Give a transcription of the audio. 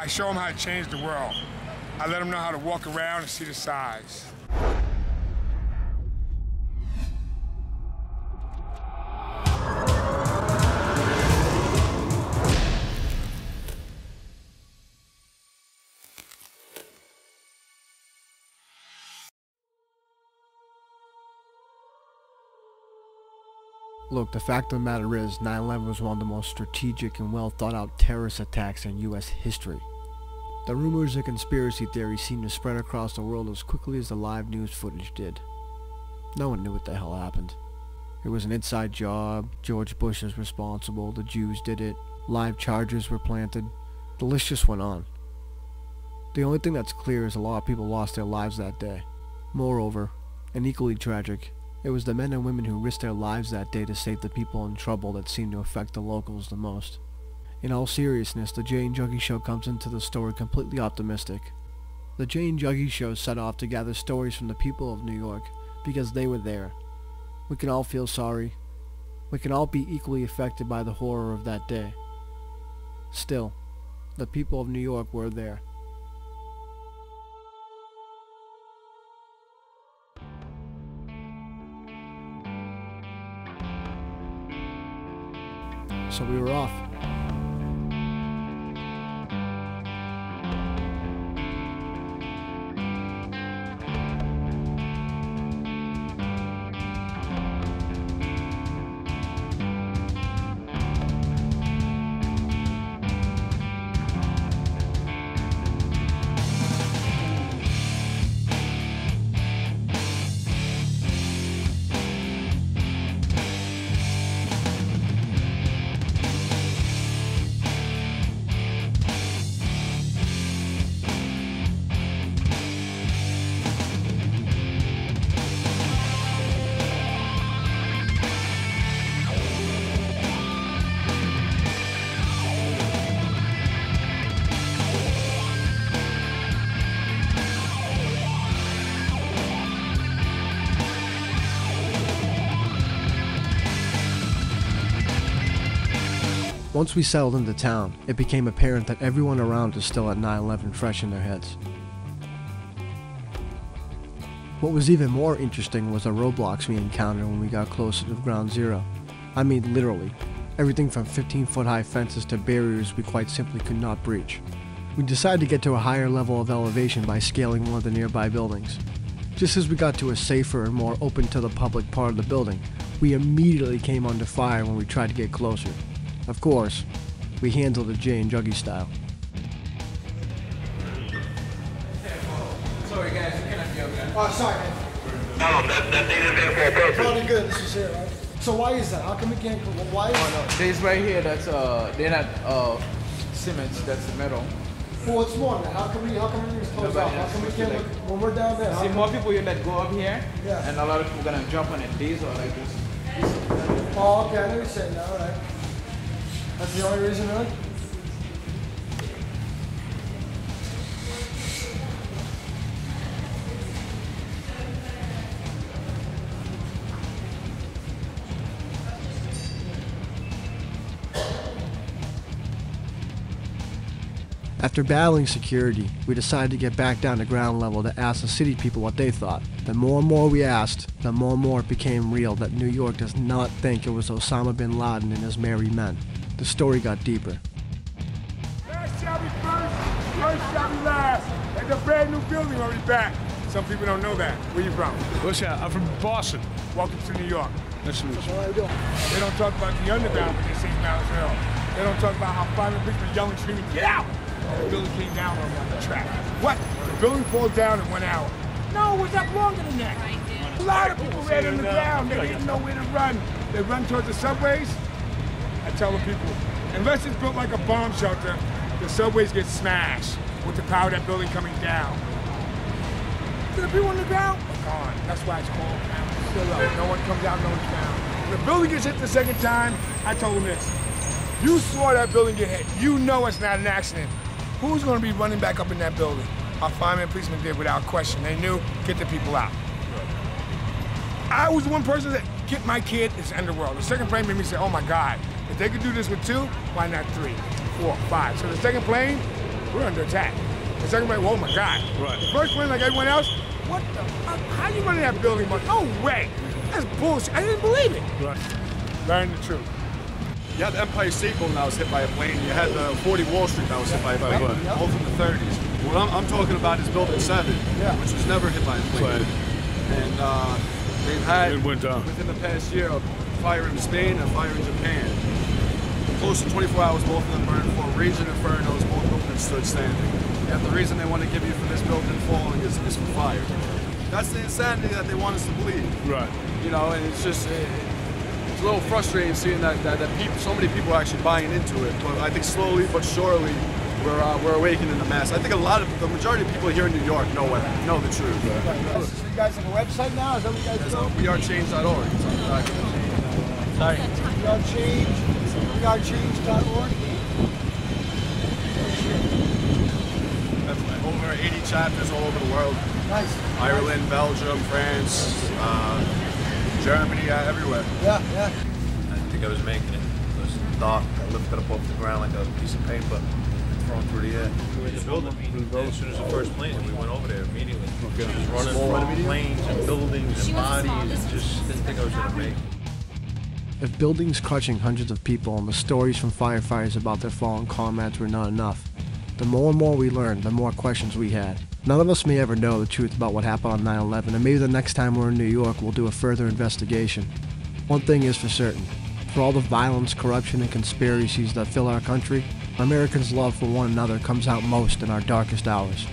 I show them how to change the world. I let them know how to walk around and see the size. Look, the fact of the matter is, 9/11 was one of the most strategic and well thought out terrorist attacks in US history. The rumors and conspiracy theories seemed to spread across the world as quickly as the live news footage did. No one knew what the hell happened. It was an inside job, George Bush is responsible, the Jews did it, live charges were planted, the list just went on. The only thing that's clear is a lot of people lost their lives that day. Moreover, and equally tragic, it was the men and women who risked their lives that day to save the people in trouble that seemed to affect the locals the most. In all seriousness, the Jay and Juggy show comes into the story completely optimistic. The Jay and Juggy show set off to gather stories from the people of New York because they were there. We can all feel sorry. We can all be equally affected by the horror of that day. Still, the people of New York were there. So we were off. Once we settled into town, it became apparent that everyone around us still had 9/11 fresh in their heads. What was even more interesting was the roadblocks we encountered when we got closer to Ground Zero. I mean literally, everything from 15-foot high fences to barriers we quite simply could not breach. We decided to get to a higher level of elevation by scaling one of the nearby buildings. Just as we got to a safer and more open to the public part of the building, we immediately came under fire when we tried to get closer. Of course, we handled it Jay and Juggy style. Sorry guys, you cannot be up there. Oh, sorry, man. No, that thing is there for a purpose. Probably good this is here, right? So why is that? How come we can't go? Why is No, there's right here that's they're not cement, that's metal. Well, it's more, man. How come everything's closed off? How come we can't look when we're down there? See, more people here that go up here, Yeah. and a lot of people gonna jump on it. These are like this. Oh, okay, I know you're saying that, all right. That's the only reason, really? After battling security, we decided to get back down to ground level to ask the city people what they thought. The more and more we asked, the more and more it became real that New York does not think it was Osama bin Laden and his merry men. The story got deeper. Last shall be first shall be last. There's a brand new building already back. Some people don't know that. Where you from? What's that? I'm from Boston. Welcome to New York. Nice to meet you. How you doing? They don't talk about the underground, but they say Mount Hill. They don't talk about how 500 people were yelling, screaming, "Get out!" The building came down on me on the track. What? The building falls down in 1 hour. No, it was up longer than that. A lot of people ran on the ground. They didn't know where to run. They run towards the subways. I tell the people, unless it's built like a bomb shelter, the subways get smashed with the power of that building coming down. The people on the ground are gone. That's why it's called still up. No one comes out, no one's down. When the building gets hit the second time, I told them this. You saw that building get hit. You know it's not an accident. Who's going to be running back up in that building? Our firemen and policemen did without question. They knew, get the people out. I was the one person that, get my kid, it's the underworld. The second plane made me say, oh my God, if they could do this with 2, why not 3, 4, 5? So the second plane, we're under attack. The second plane, oh my God. Right. The first plane, like everyone else, what the fuck? How you running that building? No way. That's bullshit. I didn't believe it. Right. Learn the truth. You had the Empire State Building that was hit by a plane. You had the 40 Wall Street that was hit by a plane, both in the 30s. What I'm talking about is Building 7, which was never hit by a plane. Right. And they've had, It went down. within the past year, a fire in Spain and a fire in Japan. Close to 24 hours, both of them burned for raging infernos, both buildings stood standing. And the reason they want to give you for this building falling is for fire. That's the insanity that they want us to believe. Right. You know, and it's just, it's a little frustrating seeing that people, so many people are actually buying into it. But I think slowly but surely, we're awakening the mass. I think the majority of people here in New York know the truth. So you guys have a website now? Is that what you guys do? WeAreChange.org. Sorry. WeAreChange.org. Over 80 chapters all over the world. Nice. Ireland, Belgium, France, Germany, everywhere. Yeah. I didn't think I was making it. It was dark. I lifted up off the ground like a piece of paper and thrown through the air. We were in the building as soon as the first plane, and we went over there immediately. Just running from planes and buildings and bodies, and just didn't think I was going to make it. If buildings crushing hundreds of people and the stories from firefighters about their fallen comrades were not enough, the more and more we learned, the more questions we had. None of us may ever know the truth about what happened on 9/11, and maybe the next time we're in New York, we'll do a further investigation. One thing is for certain. For all the violence, corruption, and conspiracies that fill our country, Americans' love for one another comes out most in our darkest hours.